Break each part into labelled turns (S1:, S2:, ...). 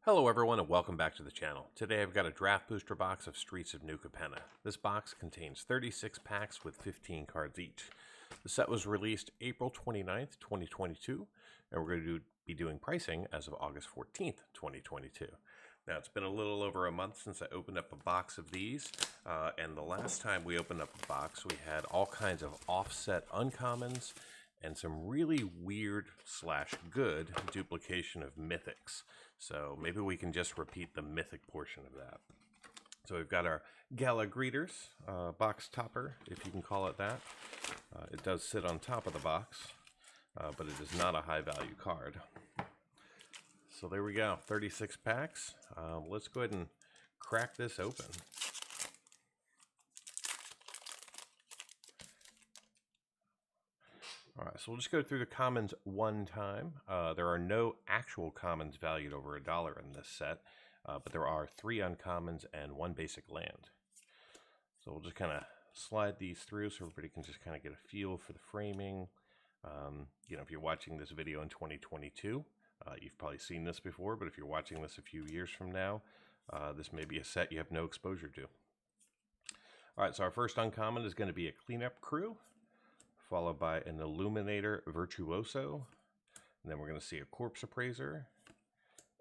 S1: Hello everyone and welcome back to the channel. Today I've got a draft booster box of Streets of New Capenna. This box contains 36 packs with 15 cards each. The set was released April 29th, 2022, and we're going to be doing pricing as of August 14th, 2022. Now it's been a little over a month since I opened up a box of these, and the last time we opened up a box we had all kinds of offset uncommons and some really weird / good duplication of mythics. So maybe we can just repeat the mythic portion of that. So we've got our Gala Greeters box topper, if you can call it that. It does sit on top of the box, but it is not a high value card. So there we go, 36 packs. Let's go ahead and crack this open. All right, so we'll just go through the commons one time. There are no actual commons valued over $1 in this set, but there are 3 uncommons and 1 basic land. So we'll just kind of slide these through so everybody can just kind of get a feel for the framing. If you're watching this video in 2022, you've probably seen this before, but if you're watching this a few years from now, this may be a set you have no exposure to. All right, so our first uncommon is going to be a Cleanup Crew, followed by an Illuminator Virtuoso, and then we're going to see a Corpse Appraiser,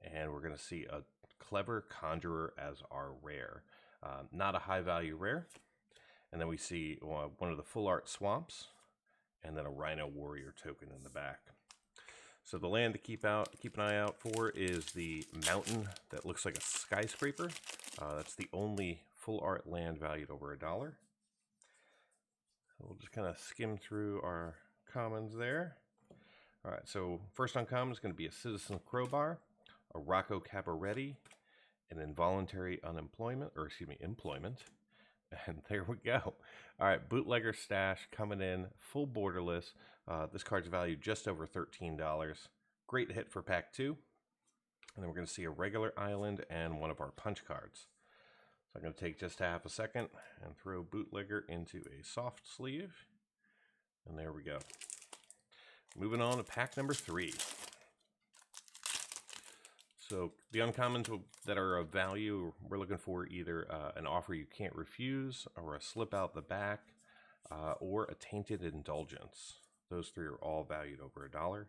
S1: and we're going to see a Clever Conjurer as our rare. Not a high value rare. And then we see one of the full art Swamps, and then a Rhino Warrior token in the back. So the land to keep an eye out for is the mountain that looks like a skyscraper. That's the only full art land valued over $1. We'll just kind of skim through our commons there. All right, so first uncommon is going to be a Citizen Crowbar, a Rocco Cabaretti, an Involuntary Employment, and there we go. All right, Bootlegger Stash coming in, full borderless. This card's valued just over $13. Great hit for pack 2. And then we're going to see a regular island and one of our punch cards. I'm going to take just half a second and throw Bootlegger into a soft sleeve. And there we go. Moving on to pack number 3. So the uncommons that are of value, we're looking for either an offer you can't refuse, or a slip out the back, or a tainted indulgence. Those 3 are all valued over $1. All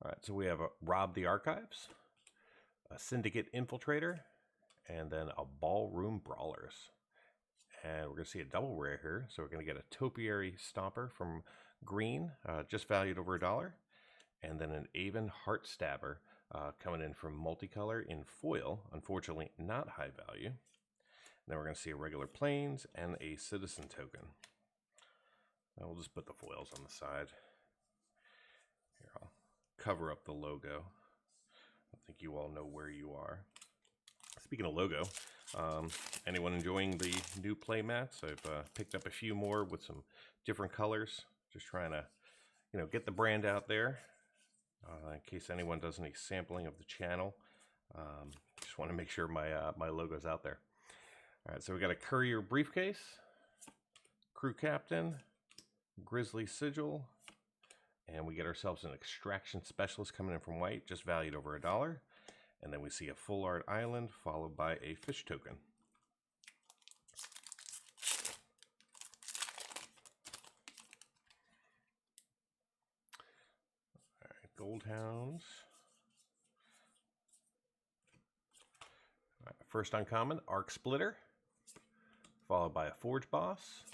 S1: right, so we have a Rob the Archives, a Syndicate Infiltrator, and then a Ballroom Brawlers. And we're going to see a double rare here. So we're going to get a Topiary Stomper from green, just valued over $1. And then an Avon Heartstabber coming in from multicolor in foil, unfortunately not high value. And then we're going to see a regular Plains and a Citizen token. And we'll just put the foils on the side. Here, I'll cover up the logo. I think you all know where you are. Speaking of logo, anyone enjoying the new play mats? I've picked up a few more with some different colors. Just trying to, get the brand out there. In case anyone does any sampling of the channel, just want to make sure my logo's out there. All right, so we got a Courier Briefcase, Crew Captain, Grizzly Sigil, and we get ourselves an Extraction Specialist coming in from white, just valued over $1. And then we see a full art island followed by a fish token. All right, Gold Hounds. All right, first uncommon, Arc Splitter, followed by a Forge Boss,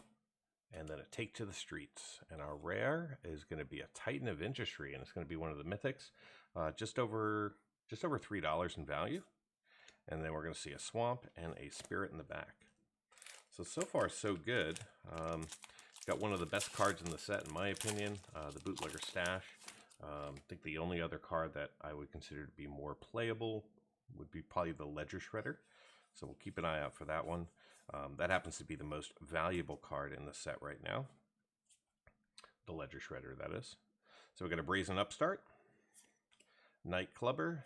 S1: and then a Take to the Streets. And our rare is going to be a Titan of Industry, and it's going to be one of the mythics, just over $3 in value. And then we're going to see a Swamp and a Spirit in the back. So far so good. Got one of the best cards in the set in my opinion, the Bootlegger Stash. I think the only other card that I would consider to be more playable would be probably the Ledger Shredder. So we'll keep an eye out for that one. That happens to be the most valuable card in the set right now. The Ledger Shredder, that is. So we've got a Brazen Upstart, Night Clubber,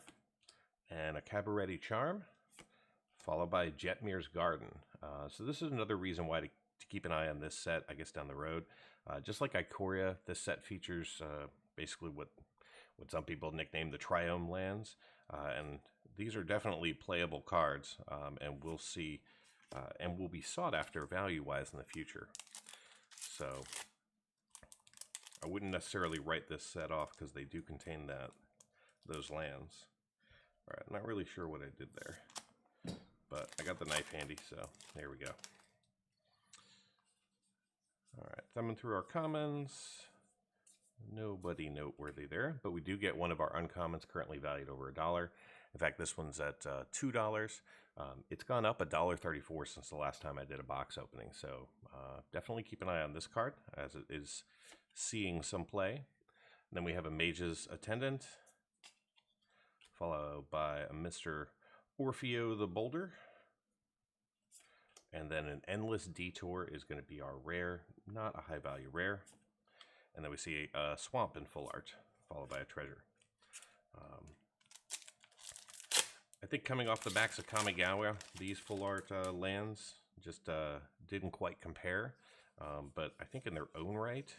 S1: and a Cabaretti Charm, followed by Jetmir's Garden. So this is another reason why to keep an eye on this set, I guess, down the road. Just like Ikoria, this set features basically what what some people nickname the Triome lands. And these are definitely playable cards, and we'll see, and will be sought after value-wise in the future. So I wouldn't necessarily write this set off because they do contain those lands. All right, not really sure what I did there, but I got the knife handy, so there we go. All right, thumbing through our commons. Nobody noteworthy there, but we do get one of our uncommons currently valued over $1. In fact, this one's at $2. It's gone up $1.34 since the last time I did a box opening, so definitely keep an eye on this card as it is seeing some play. And then we have a Mage's Attendant, followed by a Mr. Orfeo the Boulder. And then an Endless Detour is going to be our rare, not a high value rare. And then we see a Swamp in full art, followed by a Treasure. I think coming off the backs of Kamigawa, these full art lands just didn't quite compare. But I think in their own right,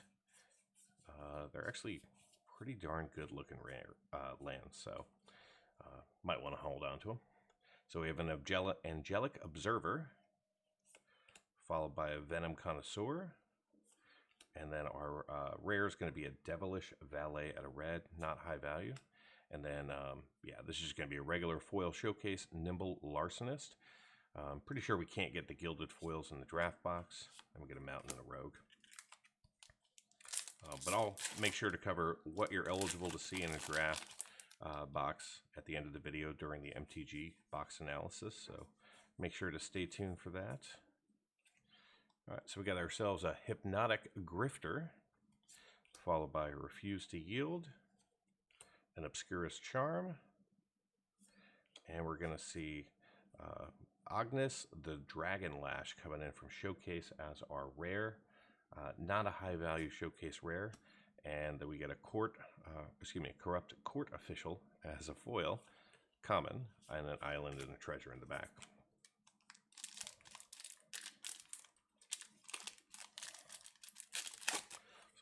S1: they're actually pretty darn good looking rare lands. So might want to hold on to them. So we have an Angelic Observer, followed by a Venom Connoisseur. And then our rare is going to be a Devilish Valet at a red, not high value. And then, yeah, this is going to be a regular foil showcase, Nimble Larcenist. I'm pretty sure we can't get the gilded foils in the draft box. And we get a Mountain and a Rogue. But I'll make sure to cover what you're eligible to see in a draft box at the end of the video during the Mtg Box Analysis. So make sure to stay tuned for that. All right, so we got ourselves a Hypnotic Grifter, followed by Refuse to Yield, an Obscurus Charm, and we're going to see Agnes the Dragon Lash coming in from Showcase as our rare, not a high value Showcase rare, and then we get a Corrupt Court Official as a foil, common, and an Island and a Treasure in the back.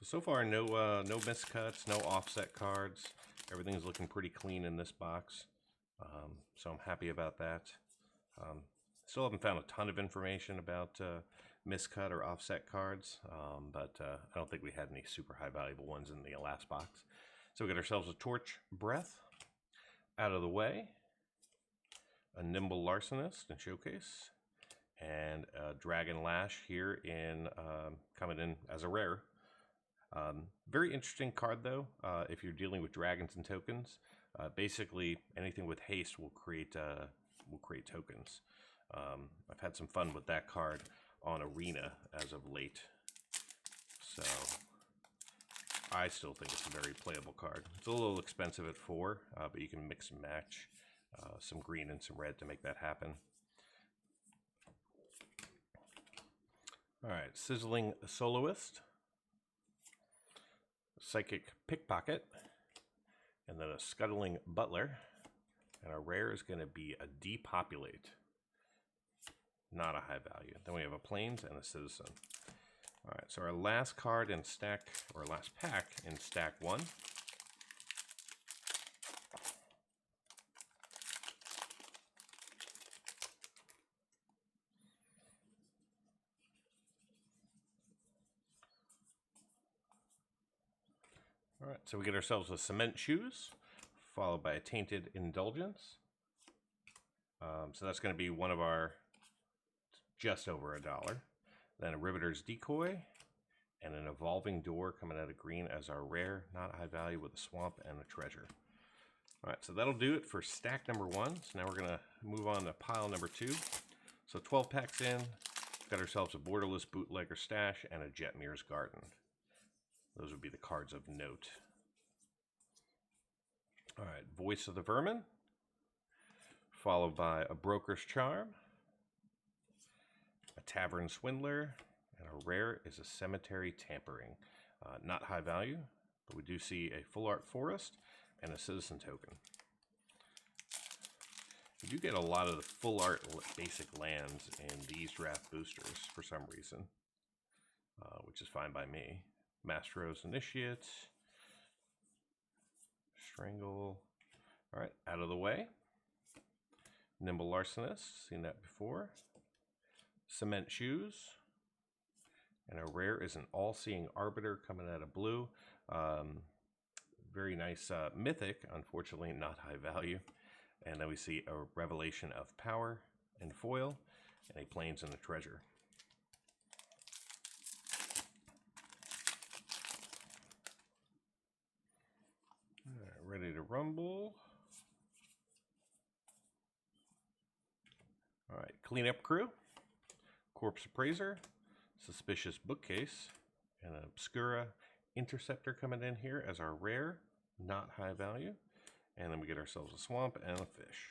S1: So far, no miscuts, no offset cards. Everything's looking pretty clean in this box, so I'm happy about that. Still haven't found a ton of information about miscut or offset cards, but I don't think we had any super high valuable ones in the last box. So we got ourselves a Torch Breath out of the way, a Nimble Larcenist in Showcase, and a Dragon Lash here in coming in as a rare. Very interesting card though, if you're dealing with dragons and tokens. Basically anything with haste will create tokens. I've had some fun with that card on Arena as of late, so I still think it's a very playable card. It's a little expensive at 4, but you can mix and match some green and some red to make that happen. All right, Sizzling Soloist, Psychic Pickpocket, and then a Scuttling Butler. And our rare is going to be a Depopulate, not a high value. Then we have a Plains and a Citizen. All right, so our last card in stack, or last pack in stack 1. All right, so we get ourselves a Cement Shoes, followed by a Tainted Indulgence. So that's going to be one of our just over $1. Then a Riveter's Decoy, and an Evolving Door coming out of green as our rare, not high value, with a Swamp and a Treasure. All right, so that'll do it for stack number 1. So now we're going to move on to pile number 2. So 12 packs in, got ourselves a Borderless Bootlegger Stash and a Jetmir's Garden. Those would be the cards of note. All right, Voice of the Vermin, followed by a Broker's Charm, a Tavern Swindler, and a rare is a Cemetery Tampering. Not high value, but we do see a Full Art Forest and a Citizen Token. You do get a lot of the full art basic lands in these draft boosters for some reason, which is fine by me. Mastro's Initiate, Strangle. All right, out of the way. Nimble Larcenist, seen that before. Cement Shoes. And our rare is an All-Seeing Arbiter coming out of blue. Very nice mythic, unfortunately not high value. And then we see a Revelation of Power in foil, and a Plains and a Treasure. All right, ready to rumble. All right, Cleanup Crew, Corpse Appraiser, Suspicious Bookcase, and an Obscura Interceptor coming in here as our rare, not high value. And then we get ourselves a Swamp and a Fish.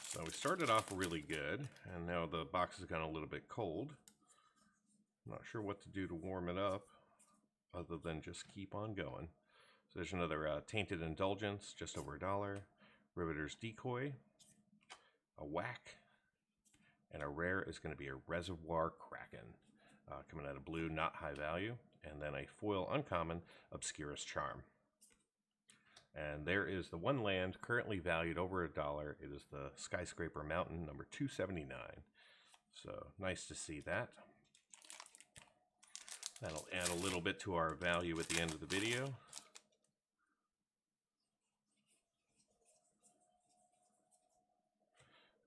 S1: So we started off really good, and now the box has gotten a little bit cold. I'm not sure what to do to warm it up, other than just keep on going. So there's another Tainted Indulgence, just over $1. Riveter's Decoy, a Whack, and a rare is going to be a Reservoir Kraken, coming out of blue, not high value, and then a foil uncommon, Obscurus Charm. And there is the one land currently valued over $1. It is the Skyscraper Mountain, number 279. So nice to see that. That'll add a little bit to our value at the end of the video.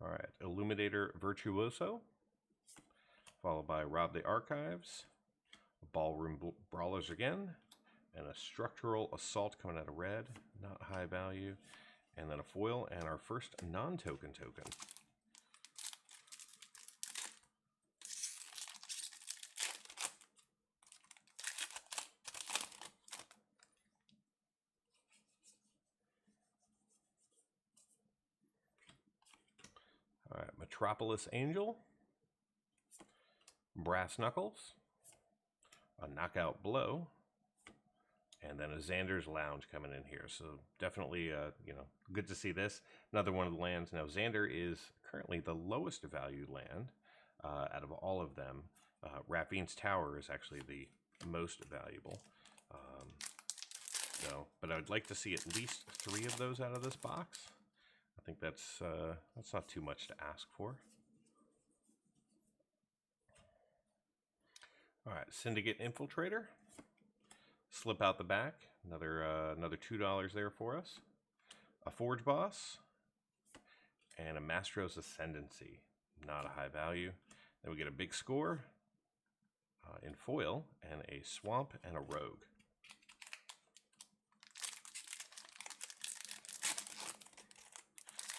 S1: All right, Illuminator Virtuoso, followed by Rob the Archives, Ballroom Brawlers again, and a Structural Assault coming out of red, not high value, and then a foil, and our first non-token token. All right, Metropolis Angel, Brass Knuckles, a Knockout Blow, and then a Xander's Lounge coming in here. So definitely, good to see this. Another one of the lands. Now, Xander is currently the lowest valued land out of all of them. Rafine's Tower is actually the most valuable. But I'd like to see at least 3 of those out of this box. I think that's not too much to ask for. All right, Syndicate Infiltrator. Slip out the back. Another $2 there for us. A Forge Boss. And a Mastro's Ascendancy. Not a high value. Then we get a big score in foil and a Swamp and a Rogue.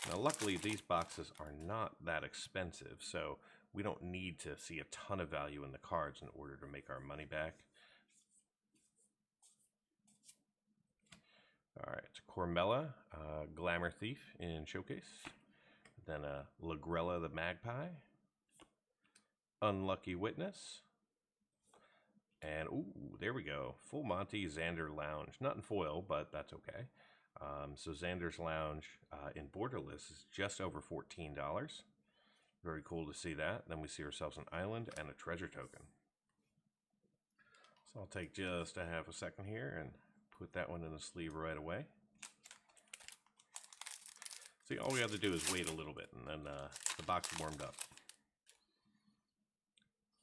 S1: Now, luckily, these boxes are not that expensive, so we don't need to see a ton of value in the cards in order to make our money back. All right, Cormella, Glamour Thief in Showcase. Then a Lagrella the Magpie. Unlucky Witness. And, ooh, there we go. Full Monty Xander Lounge. Not in foil, but that's okay. So Xander's Lounge in Borderless is just over $14. Very cool to see that. Then we see ourselves an island and a treasure token. So I'll take just a half a second here and put that one in the sleeve right away. See, all we have to do is wait a little bit, and then the box warmed up.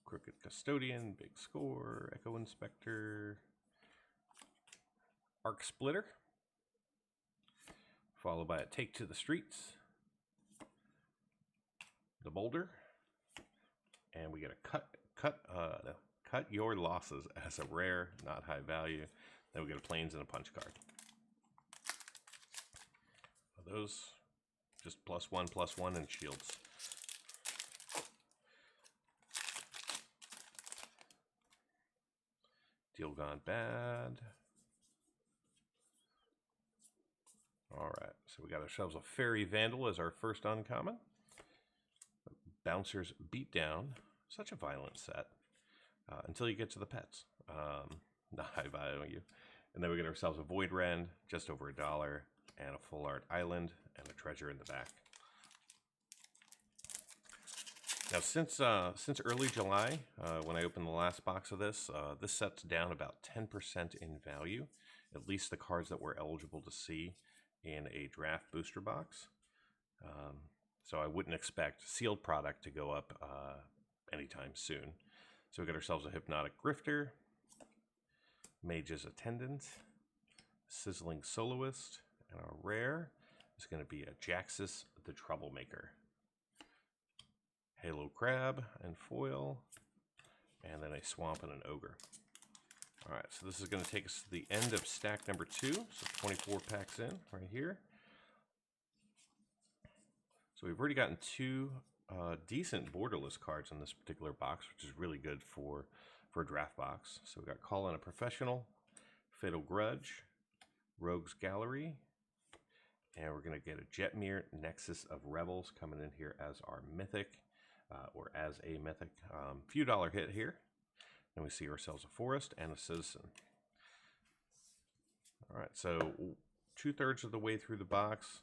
S1: Crooked Custodian, Big Score, Echo Inspector, Arc Splitter, followed by a Take to the Streets, the Boulder, and we get a Cut Your Losses as a rare, not high value. Then we get a Plains and a Punch card. Those just +1/+1 and shields. Deal Gone Bad. All right, so we got ourselves a Fairy Vandal as our first uncommon. Bouncer's Beatdown, such a violent set, until you get to the pets. Not high value. And then we get ourselves a Void Rend, just over $1, and a Full Art Island, and a treasure in the back. Now, since early July, when I opened the last box of this, this set's down about 10% in value, at least the cards that we're eligible to see in a draft booster box. So I wouldn't expect sealed product to go up anytime soon. So we got ourselves a Hypnotic Grifter, Mage's Attendant, Sizzling Soloist, and our rare is going to be a Jaxus the Troublemaker. Halo Crab and foil, and then a Swamp and an Ogre. Alright, so this is going to take us to the end of stack number 2, so 24 packs in right here. So we've already gotten 2 decent borderless cards in this particular box, which is really good for a draft box. So we got Call in a Professional, Fatal Grudge, Rogue's Gallery, and we're going to get a Jetmir Nexus of Rebels coming in here as our mythic, or as a mythic. Few dollar hit here. And we see ourselves a Forest and a Citizen. Alright, so 2/3 of the way through the box.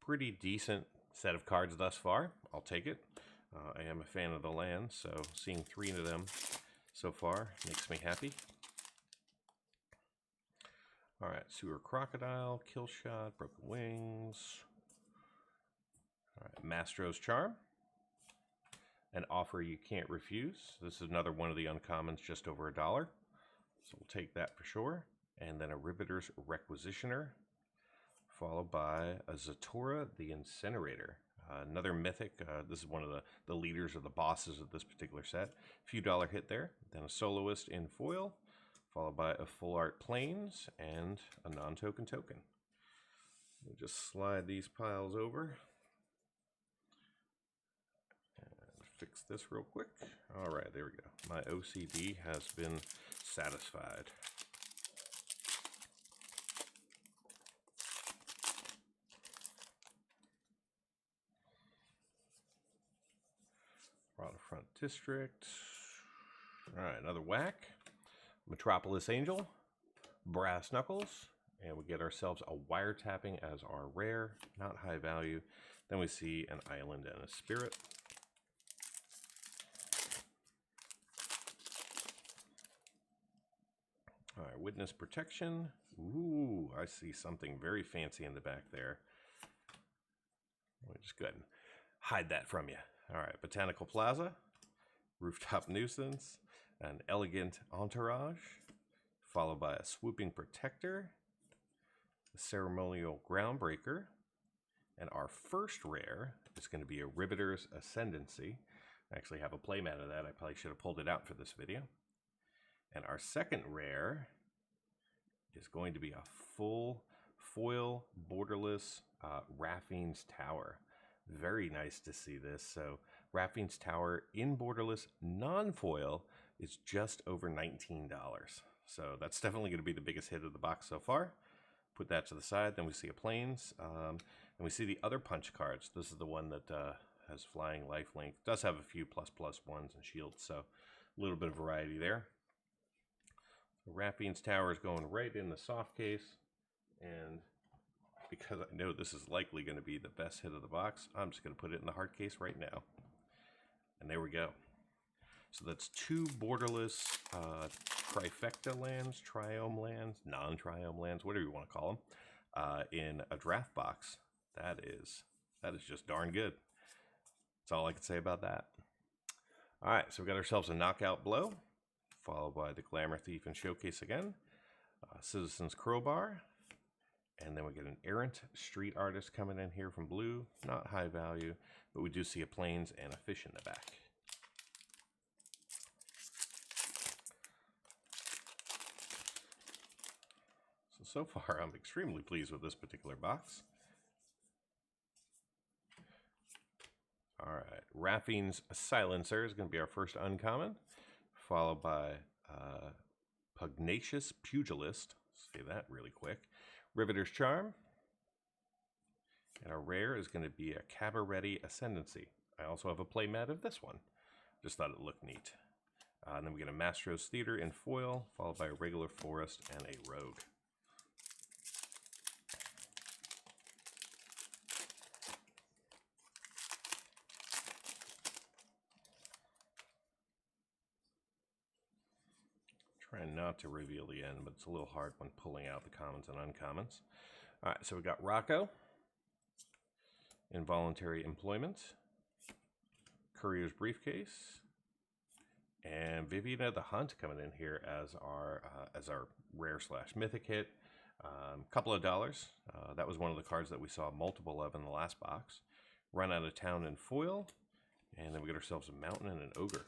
S1: Pretty decent set of cards thus far. I'll take it. I am a fan of the land, so seeing 3 of them so far makes me happy. Alright, Sewer Crocodile, Kill Shot, Broken Wings. Alright, Mastro's Charm. An Offer You Can't Refuse. This is another one of the uncommons, just over $1. So we'll take that for sure. And then a Riveter's Requisitioner, followed by a Zatora the Incinerator. Another mythic. This is one of the leaders or the bosses of this particular set. Few dollar hit there. Then a Soloist in foil, followed by a Full Art Plains and a non-token token. We'll just slide these piles over and fix this real quick. All right, there we go. My OCD has been satisfied. Waterfront District. All right, another whack. Metropolis Angel, Brass Knuckles, and we get ourselves a Wiretapping as our rare, not high value. Then we see an Island and a Spirit. All right, Witness Protection. Ooh, I see something very fancy in the back there. Let me just go ahead and hide that from you. All right, Botanical Plaza, Rooftop Nuisance, an Elegant Entourage, followed by a Swooping Protector, a Ceremonial Groundbreaker, and our first rare is going to be a Riveter's Ascendancy. I actually have a playmat of that. I probably should have pulled it out for this video. And our second rare is going to be a full foil borderless Raffine's Tower. Very nice to see this. So Raffine's Tower in borderless non-foil is just over $19. So that's definitely going to be the biggest hit of the box so far. Put that to the side. Then we see a Plains. And we see the other punch cards. This is the one that has Flying Lifelink. Does have a few ++1s and shields. So a little bit of variety there. Raffine's Tower is going right in the soft case. And because I know this is likely going to be the best hit of the box, I'm just going to put it in the hard case right now. And there we go. So that's 2 borderless trifecta lands, triome lands, non-triome lands, whatever you want to call them, in a draft box. That is just darn good. That's all I can say about that. All right, so we got ourselves a Knockout Blow, followed by the Glamour Thief and Showcase again, Citizen's Crowbar, and then we get an Errant Street Artist coming in here from blue. Not high value, but we do see a Plains and a Fish in the back. So far, I'm extremely pleased with this particular box. All right, Raffine's Silencer is going to be our first uncommon, followed by Pugnacious Pugilist. Let's say that really quick. Riveter's Charm. And our rare is going to be a Cabaret Ascendancy. I also have a playmat of this one. Just thought it looked neat. And then we get a Mastro's Theater in foil, followed by a regular Forest and a Rogue. Trying not to reveal the end, but it's a little hard when pulling out the commons and uncommons. All right, so we got Rocco, Involuntary Employment, Courier's Briefcase, and Viviana the Hunt coming in here as our rare / mythic hit. Couple of dollars. That was one of the cards that we saw multiple of in the last box. Run Out of Town in foil, and then we get ourselves a Mountain and an Ogre.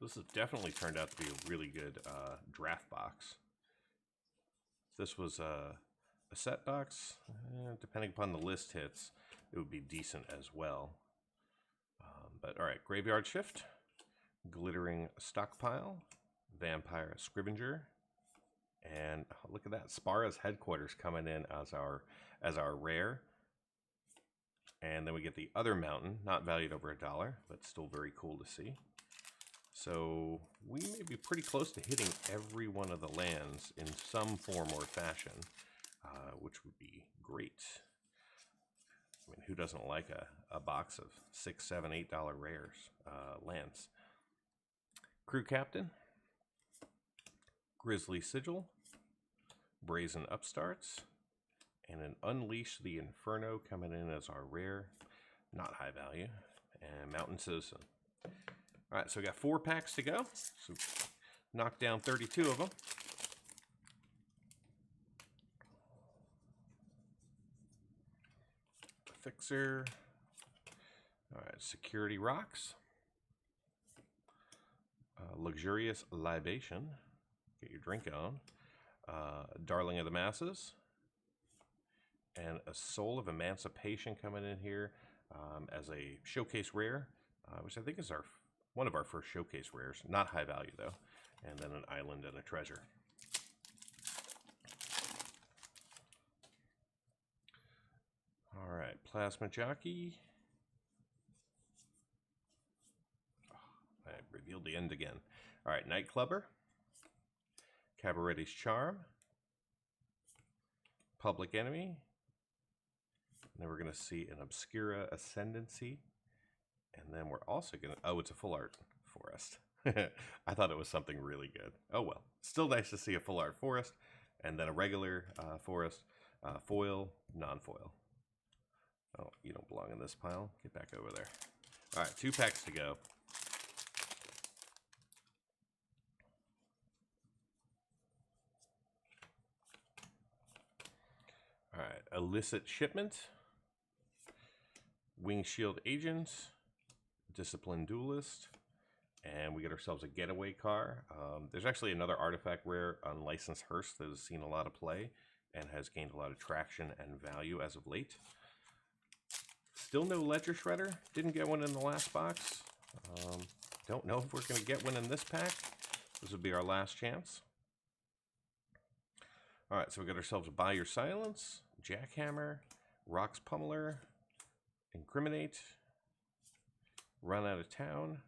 S1: This has definitely turned out to be a really good draft box. This was a set box. Depending upon the list hits, it would be decent as well. But all right, Graveyard Shift, Glittering Stockpile, Vampire Scrivenger, and look at that, Spara's Headquarters coming in as our rare. And then we get the other Mountain, not valued over $1, but still very cool to see. So we may be pretty close to hitting every one of the lands in some form or fashion, which would be great. I mean, who doesn't like a box of $6, $7, $8 rares, lands? Crew Captain, Grisly Sigil, Brazen Upstarts, and an Unleash the Inferno coming in as our rare, not high value, and Mountain Citizen. All right, so we got 4 packs to go. So knock down 32 of them. Fixer. All right, Security Rocks. Luxurious Libation. Get your drink on. Darling of the Masses. And a Soul of Emancipation coming in here as a showcase rare, which I think is one of our first showcase rares. Not high value, though. And then an Island and a Treasure. All right, Plasma Jockey. I revealed the end again. All right, Nightclubber. Cabaretti's Charm. Public Enemy. And then we're going to see an Obscura Ascendancy. And then we're also going to... Oh, it's a full art forest. I thought it was something really good. Oh, well. Still nice to see a full art forest. And then a regular forest. Foil, non-foil. Oh, you don't belong in this pile. Get back over there. All right, 2 packs to go. All right, Illicit Shipment. Wing Shield Agent. Disciplined Duelist. And we get ourselves a Getaway car. There's actually another artifact rare, Unlicensed Hearse, that has seen a lot of play and has gained a lot of traction and value as of late. Still no Ledger Shredder. Didn't get one in the last box. Don't know if we're going to get one in this pack. This would be our last chance. All right, so we got ourselves a Buy Your Silence, Jackhammer, Rocks Pummeler, Incriminate, Run Out of Town,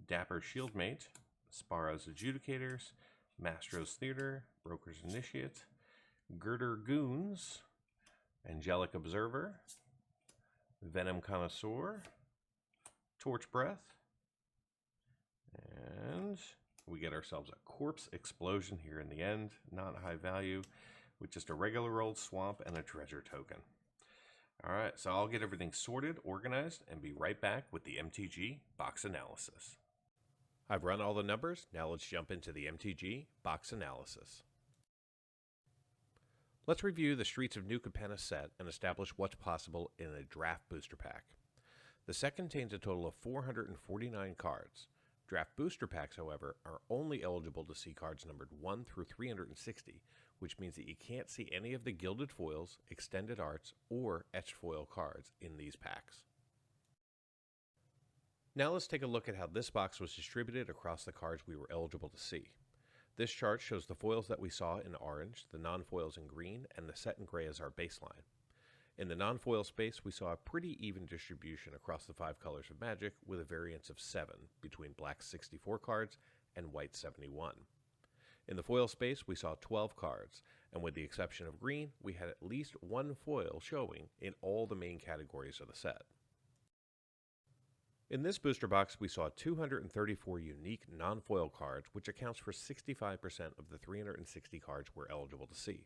S1: Dapper Shieldmate, Spara's Adjudicators, Mastro's Theater, Broker's Initiate, Girder Goons, Angelic Observer, Venom Connoisseur, Torch Breath, and we get ourselves a Corpse Explosion here in the end, not high value, with just a regular old swamp and a treasure token. All right, so I'll get everything sorted, organized, and be right back with the MTG Box Analysis. I've run all the numbers, now let's jump into the MTG Box Analysis. Let's review the Streets of New Capenna set and establish what's possible in a draft booster pack. The set contains a total of 449 cards. Draft booster packs, however, are only eligible to see cards numbered 1 through 360, which means that you can't see any of the gilded foils, extended arts, or etched foil cards in these packs. Now let's take a look at how this box was distributed across the cards we were eligible to see. This chart shows the foils that we saw in orange, the non-foils in green, and the set in gray as our baseline. In the non-foil space, we saw a pretty even distribution across the 5 colors of Magic, with a variance of 7 between black 64 cards and white 71. In the foil space, we saw 12 cards, and with the exception of green, we had at least 1 foil showing in all the main categories of the set. In this booster box, we saw 234 unique non-foil cards, which accounts for 65% of the 360 cards we're eligible to see.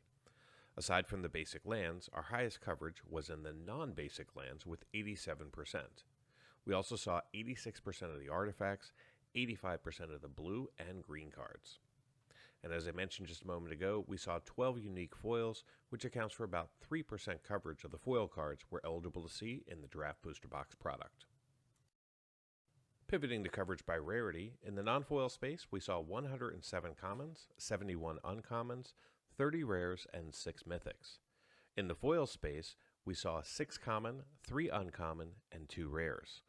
S1: Aside from the basic lands, our highest coverage was in the non-basic lands with 87%. We also saw 86% of the artifacts, 85% of the blue and green cards. And as I mentioned just a moment ago, we saw 12 unique foils, which accounts for about 3% coverage of the foil cards we're eligible to see in the draft booster box product. Pivoting to coverage by rarity, in the non-foil space, we saw 107 commons, 71 uncommons, 30 rares, and 6 mythics. In the foil space, we saw 6 common, 3 uncommon, and 2 rares.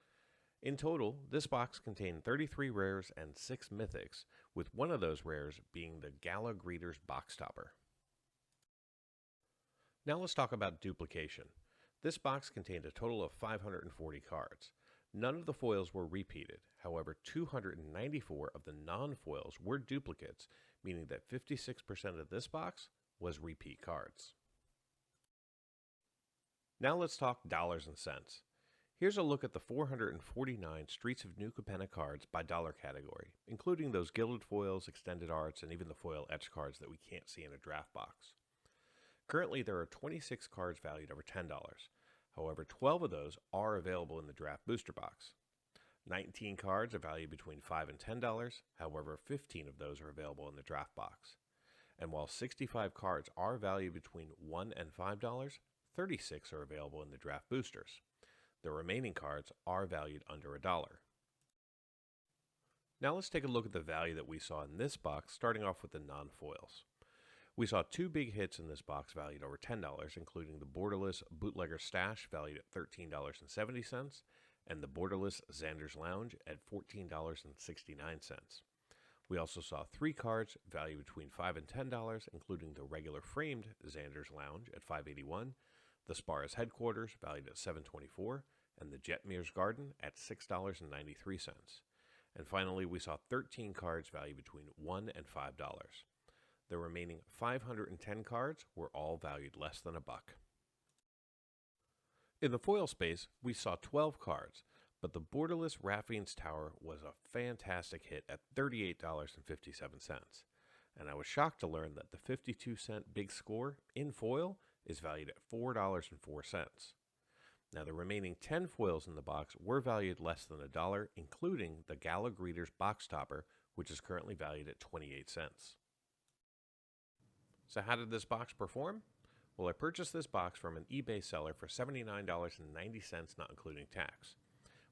S1: In total, this box contained 33 rares and 6 mythics, with one of those rares being the Gala Greeter's box topper. Now let's talk about duplication. This box contained a total of 540 cards. None of the foils were repeated. However, 294 of the non-foils were duplicates, meaning that 56% of this box was repeat cards. Now let's talk dollars and cents. Here's a look at the 449 Streets of New Capenna cards by dollar category, including those gilded foils, extended arts, and even the foil etch cards that we can't see in a draft box. Currently, there are 26 cards valued over $10. However, 12 of those are available in the draft booster box. 19 cards are valued between $5 and $10, however 15 of those are available in the draft box. And while 65 cards are valued between $1 and $5, 36 are available in the draft boosters. The remaining cards are valued under $1. Now let's take a look at the value that we saw in this box, starting off with the non-foils. We saw 2 big hits in this box valued over $10, including the borderless Bootlegger Stash valued at $13.70 and the borderless Xander's Lounge at $14.69. We also saw 3 cards valued between $5 and $10, including the regular framed Xander's Lounge at $5.81, the Spara's Headquarters valued at $7.24, and the Jetmir's Garden at $6.93. And finally, we saw 13 cards valued between $1 and $5. The remaining 510 cards were all valued less than $1. In the foil space, we saw 12 cards, but the borderless Raffian's Tower was a fantastic hit at $38.57. And I was shocked to learn that the 52-cent big score in foil is valued at $4.04. Now the remaining 10 foils in the box were valued less than $1, including the Gala Greeter's box topper, which is currently valued at 28 cents. So how did this box perform? Well, I purchased this box from an eBay seller for $79.90, not including tax.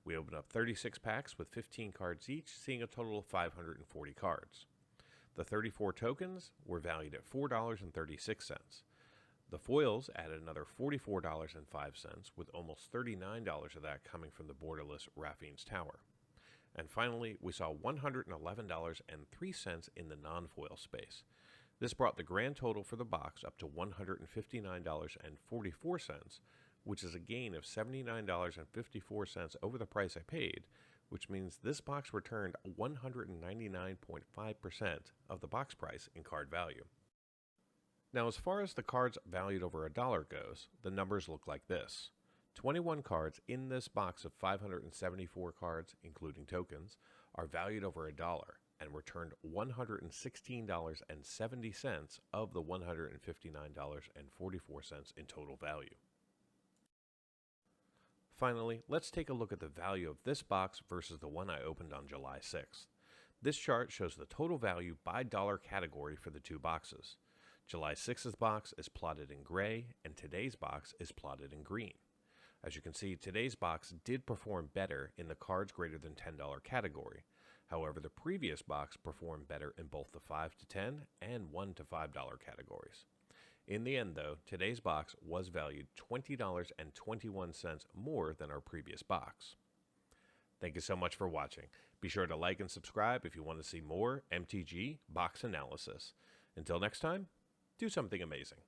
S1: We opened up 36 packs with 15 cards each, seeing a total of 540 cards. The 34 tokens were valued at $4.36. The foils added another $44.05, with almost $39 of that coming from the borderless Raffian's Tower. And finally, we saw $111.03 in the non-foil space. This brought the grand total for the box up to $159.44, which is a gain of $79.54 over the price I paid, which means this box returned 199.5% of the box price in card value. Now, as far as the cards valued over $1 goes, the numbers look like this. 21 cards in this box of 574 cards, including tokens, are valued over $1 and returned $116.70 of the $159.44 in total value. Finally, let's take a look at the value of this box versus the one I opened on July 6th. This chart shows the total value by dollar category for the two boxes. July 6th's box is plotted in gray, and today's box is plotted in green. As you can see, today's box did perform better in the cards greater than $10 category. However, the previous box performed better in both the $5 to $10 and $1 to $5 categories. In the end, though, today's box was valued $20.21 more than our previous box. Thank you so much for watching. Be sure to like and subscribe if you want to see more MTG Box Analysis. Until next time, do something amazing.